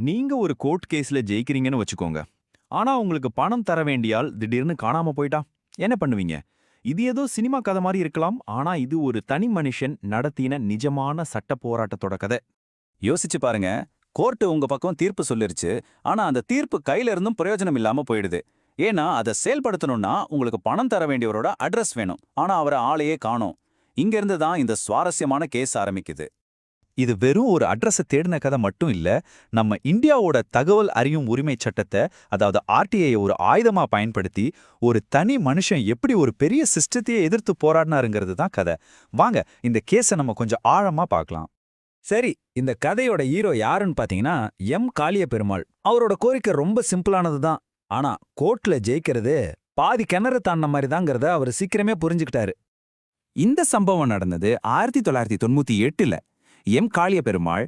நீங்க ஒரு கோர்ட் கேஸ்ல ஜெயிக்கிறீங்கன்னு வச்சுக்கோங்க. ஆனா உங்களுக்கு பணம் தர வேண்டியால் திடீர்னு காணாம போயிட்டா என்ன பண்ணுவீங்க? இது ஏதோ சினிமா கதை மாதிரி இருக்கலாம். ஆனா இது ஒரு தனி மனுஷன் நடத்தின நிஜமான சட்ட போராட்டத்தோட கதை. யோசிச்சு பாருங்க. கோர்ட்டு உங்க பக்கம் தீர்ப்பு சொல்லிருச்சு. ஆனா அந்த தீர்ப்பு கையில இருந்தும் பிரயோஜனம் இல்லாம போயிடுது. ஏன்னா அதை செயல்படுத்தணும்னா உங்களுக்கு பணம் தர வேண்டியவரோட அட்ரஸ் வேணும். ஆனா அவரை ஆளையே காணோம். இங்க இருந்து தான் இந்த சுவாரஸ்யமான கேஸ் ஆரம்பிக்குது. இது வெறும் ஒரு அட்ரஸ தேடின கதை மட்டும் இல்ல. நம்ம இந்தியாவோட தகவல் அறியும் உரிமை சட்டத்தை, அதாவது ஆர்டிஐ ஒரு ஆயுதமா பயன்படுத்தி ஒரு தனி மனுஷன் எப்படி ஒரு பெரிய சிஸ்டத்தையே எதிர்த்து போராடினாருங்கிறது தான் கதை. வாங்க இந்த கேஸை நம்ம கொஞ்சம் ஆழமா பார்க்கலாம். சரி, இந்த கதையோட ஹீரோ யாருன்னு பாத்தீங்கன்னா காளிய பெருமாள். அவரோட கோரிக்கை ரொம்ப சிம்பிளானது தான். ஆனா கோர்ட்ல ஜெயிக்கிறது பாதி கிணறு தாண்டின மாதிரி தாங்கிறத அவர் சீக்கிரமே புரிஞ்சுக்கிட்டாரு. இந்த சம்பவம் நடந்தது 1998ல. காளிய பெருமாள்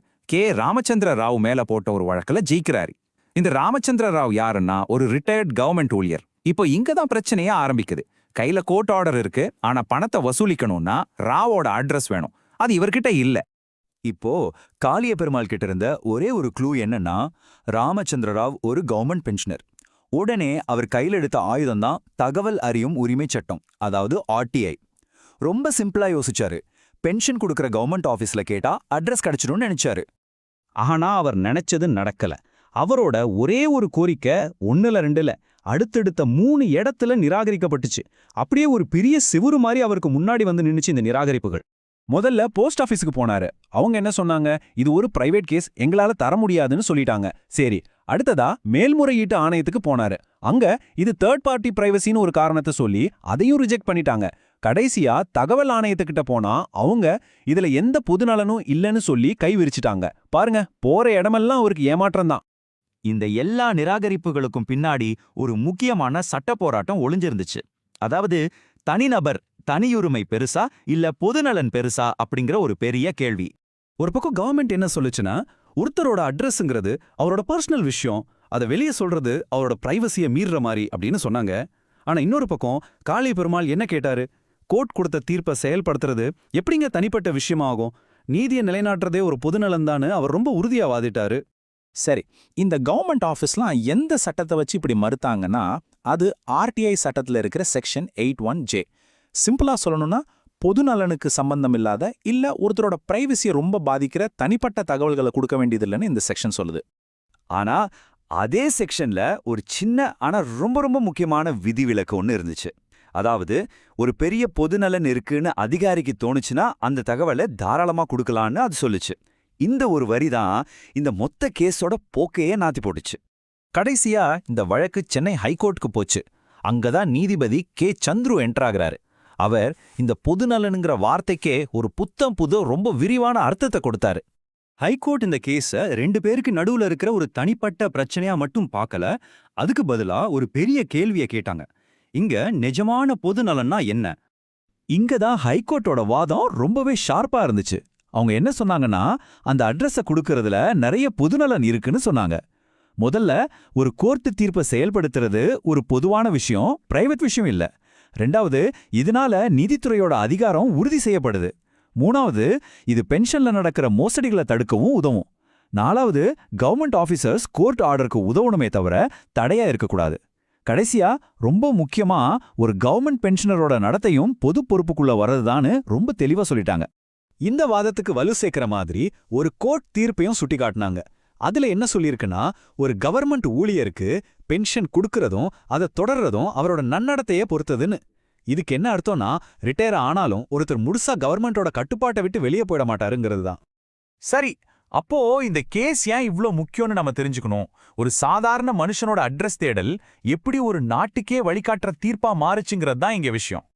ராமச்சந்திர ராவ் மேல போட்ட ஒரு வழக்குல ஜெயிக்கிறாரு. இந்த ராமச்சந்திர ராவ் யாருன்னா ஒரு ரிட்டையர்ட் கவர்மெண்ட் ஊழியர். இப்போ இங்க தான் பிரச்சனையே ஆரம்பிக்குது. கையில கோர்ட் ஆர்டர் இருக்கு, ஆனா பணத்தை வசூலிக்கணும்னா ராவோட அட்ரஸ் வேணும். அது இவர்கிட்ட இல்ல. இப்போ காளிய பெருமாள் கிட்ட இருந்த ஒரே ஒரு க்ளூ என்னன்னா, ராமச்சந்திர ராவ் ஒரு கவர்மெண்ட் பென்ஷனர். உடனே அவர் கையில் எடுத்த ஆயுதம் தான் தகவல் அறியும் உரிமை சட்டம், அதாவது ஆர்டிஐ. ரொம்ப சிம்பிளா யோசிச்சாரு. பென்ஷன் கொடுக்கற கவர்மெண்ட் ஆபீஸ்ல கேட்டா அட்ரஸ் கிடைச்சிடும்னு நினைச்சாரு. ஆனா அவர் நினைச்சது நடக்கல. அவரோட ஒரே ஒரு கோரிக்கை 1ல 2ல அடுத்தடுத்த 3 இடத்துல நிராகரிக்கப்பட்டுச்சு. அப்படியே ஒரு பெரிய சிவுறு மாதிரி அவருக்கு முன்னாடி வந்து நின்னுச்சு இந்த நிராகரிப்புகள். முதல்ல போஸ்ட் ஆபீஸுக்கு போனாரு. அவங்க என்ன சொன்னாங்க? இது ஒரு பிரைவேட் கேஸ், எங்களால தர முடியாதுன்னு சொல்லிட்டாங்க. சரி, அடுத்ததா மேல்முறையீட்டு ஆணையத்துக்கு போனாரு. அங்க இது தேர்ட் பார்ட்டி பிரைவசின்னு ஒரு காரணத்தை சொல்லி அதையும் ரிஜெக்ட் பண்ணிட்டாங்க. கடைசியா தகவல் ஆணையத்துக்கிட்ட போனா அவங்க இதுல எந்த பொதுநலனும் இல்லைன்னு சொல்லி கை விரிச்சிட்டாங்க. பாருங்க, போற இடமெல்லாம் அவருக்கு ஏமாற்றம் தான். இந்த எல்லா நிராகரிப்புகளுக்கும் பின்னாடி ஒரு முக்கியமான சட்ட போராட்டம் ஒளிஞ்சிருந்துச்சு. அதாவது தனிநபர் தனியுரிமை பெருசா இல்ல பொதுநலன் பெருசா அப்படிங்கிற ஒரு பெரிய கேள்வி. ஒரு பக்கம் கவர்மெண்ட் என்ன சொல்லுச்சுன்னா, ஒருத்தரோட அட்ரஸ்ங்கிறது அவரோட பர்சனல் விஷயம், அதை வெளியே சொல்றது அவரோட பிரைவசியை மீறுற மாதிரி அப்படின்னு சொன்னாங்க. ஆனா இன்னொரு பக்கம் காளிய பெருமாள் என்ன கேட்டாரு? கோர்ட் கொடுத்த தீர்ப்பை செயல்படுத்துறது எப்படிங்க தனிப்பட்ட விஷயமாகும்? நீதியை நிலைநாட்டுறதே ஒரு பொதுநலன்தான்னு அவர் ரொம்ப உறுதியா வாதிட்டாரு. சரி, இந்த கவர்மெண்ட் ஆஃபீஸ்லாம் எந்த சட்டத்தை வச்சு இப்படி மறுத்தாங்கன்னா, அது ஆர்டிஐ சட்டத்தில் இருக்கிற செக்ஷன் 81J. சிம்பிளா சொல்லணும்னா, பொதுநலனுக்கு சம்பந்தம் இல்லாத இல்ல ஒருத்தரோட பிரைவசியை ரொம்ப பாதிக்கிற தனிப்பட்ட தகவல்களை கொடுக்க வேண்டியதில்லைன்னு இந்த செக்ஷன் சொல்லுது. ஆனா அதே செக்ஷன்ல ஒரு சின்ன ஆனா ரொம்ப ரொம்ப முக்கியமான விதிவிலக்கு ஒன்று இருந்துச்சு. அதாவது ஒரு பெரிய பொதுநலன் இருக்குன்னு அதிகாரிக்கு தோணுச்சுன்னா அந்த தகவலை தாராளமா கொடுக்கலான்னு அது சொல்லுச்சு. இந்த ஒரு வரி தான் இந்த மொத்த கேஸோட போக்கையே நாத்தி போட்டுச்சு. கடைசியா இந்த வழக்கு சென்னை ஹைகோர்ட்டுக்கு போச்சு. அங்கதான் நீதிபதி சந்துரு என்ட்ராகிறாரு. அவர் இந்த பொதுநலனுங்கிற வார்த்தைக்கே ஒரு புது ரொம்ப விரிவான அர்த்தத்தை கொடுத்தாரு. ஹைகோர்ட் இந்த கேஸ 2 பேருக்கு நடுவுல இருக்கிற ஒரு தனிப்பட்ட பிரச்சனையா மட்டும் பார்க்கல. அதுக்கு பதிலா ஒரு பெரிய கேள்வியை கேட்டாங்க. இங்க நிஜமான பொதுநலன்னா என்ன? இங்க தான் ஹைகோர்ட்டோட வாதம் ரொம்பவே ஷார்ப்பா இருந்துச்சு. அவங்க என்ன சொன்னாங்கன்னா, அந்த அட்ரஸ கொடுக்கறதுல நிறைய பொதுநலன் இருக்குன்னு சொன்னாங்க. முதல்ல, ஒரு கோர்ட்டு தீர்ப்பை செயல்படுத்துறது ஒரு பொதுவான விஷயம், பிரைவேட் விஷயம் இல்ல. 2வது, இதனால நீதித்துறையோட அதிகாரம் உறுதி செய்யப்படுது. 3வது, இது பென்ஷன்ல நடக்கிற மோசடிகளை தடுக்கவும் உதவும். 4வது, கவர்மெண்ட் ஆபீசர்ஸ் கோர்ட் ஆர்டருக்கு உதவணுமே தவிர தடையா இருக்கக்கூடாது. கடைசியா, ரொம்ப முக்கியமா, ஒரு கவர்மெண்ட் பென்ஷனரோட நடத்தையும் பொது பொறுப்புக்குள்ள வர்றதுதான்னு ரொம்ப தெளிவா சொல்லிட்டாங்க. இந்த வாதத்துக்கு வலு சேர்க்கிற மாதிரி ஒரு கோர்ட் தீர்ப்பையும் சுட்டிக்காட்டினாங்க. அதுல என்ன சொல்லியிருக்குன்னா, ஒரு கவர்மெண்ட் ஊழியருக்கு பென்ஷன் கொடுக்கறதும் அதை தொடர்றதும் அவரோட நன்னடத்தையே பொறுத்ததுன்னு. இதுக்கு என்ன அர்த்தம்னா, ரிட்டையர் ஆனாலும் ஒருத்தர் முழுசா கவர்மெண்டோட கட்டுப்பாட்டை விட்டு வெளியே போயிட மாட்டாருங்கிறது தான். சரி, அப்போ இந்த கேஸ் ஏன் இவ்ளோ முக்கியம்னு நம்ம தெரிஞ்சுக்கணும். ஒரு சாதாரண மனுஷனோட அட்ரஸ் தேடல் எப்படி ஒரு நாட்டுக்கே வழிகாட்டுற தீர்ப்பா மாறுச்சுங்கிறது தான் இங்க விஷயம்.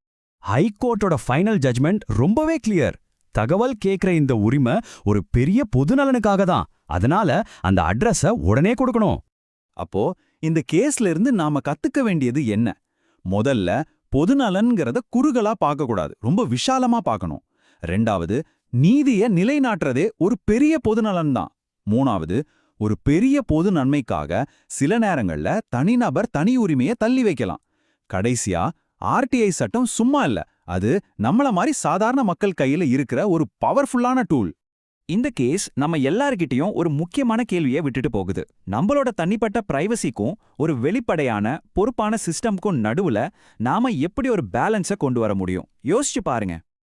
ஹைகோர்ட்டோட ஃபைனல் ஜட்மெண்ட் ரொம்பவே கிளியர். தகவல் கேட்கிற இந்த உரிமை ஒரு பெரிய பொதுநலனுக்காக தான். அதனால அந்த அட்ரஸ உடனே கொடுக்கணும். அப்போ இந்த கேஸ்ல இருந்து நாம கத்துக்க வேண்டியது என்ன? முதல்ல, பொதுநலன்கிறத குறுகலா பார்க்கக்கூடாது, ரொம்ப விஷாலமா பார்க்கணும். 2வது, நீதியை நிலைநாட்டுறதே ஒரு பெரிய பொதுநலன் தான். 3வது, ஒரு பெரிய பொது நன்மைக்காக சில நேரங்கள்ல தனிநபர் தனி உரிமையை தள்ளி வைக்கலாம். கடைசியா, ஆர்டிஐ சட்டம் சும்மா இல்ல, அது நம்மள மாதிரி சாதாரண மக்கள் கையில இருக்கிற ஒரு பவர்ஃபுல்லான டூல். இந்த கேஸ் நம்ம எல்லார்கிட்டயும் ஒரு முக்கியமான கேள்வியை விட்டுட்டு போகுது. நம்மளோட தனிப்பட்ட பிரைவசிக்கும் ஒரு வெளிப்படையான பொறுப்பான சிஸ்டம்க்கும் நடுவுல நாம எப்படி ஒரு பேலன்ஸை கொண்டு வர முடியும்? யோசிச்சு பாருங்க.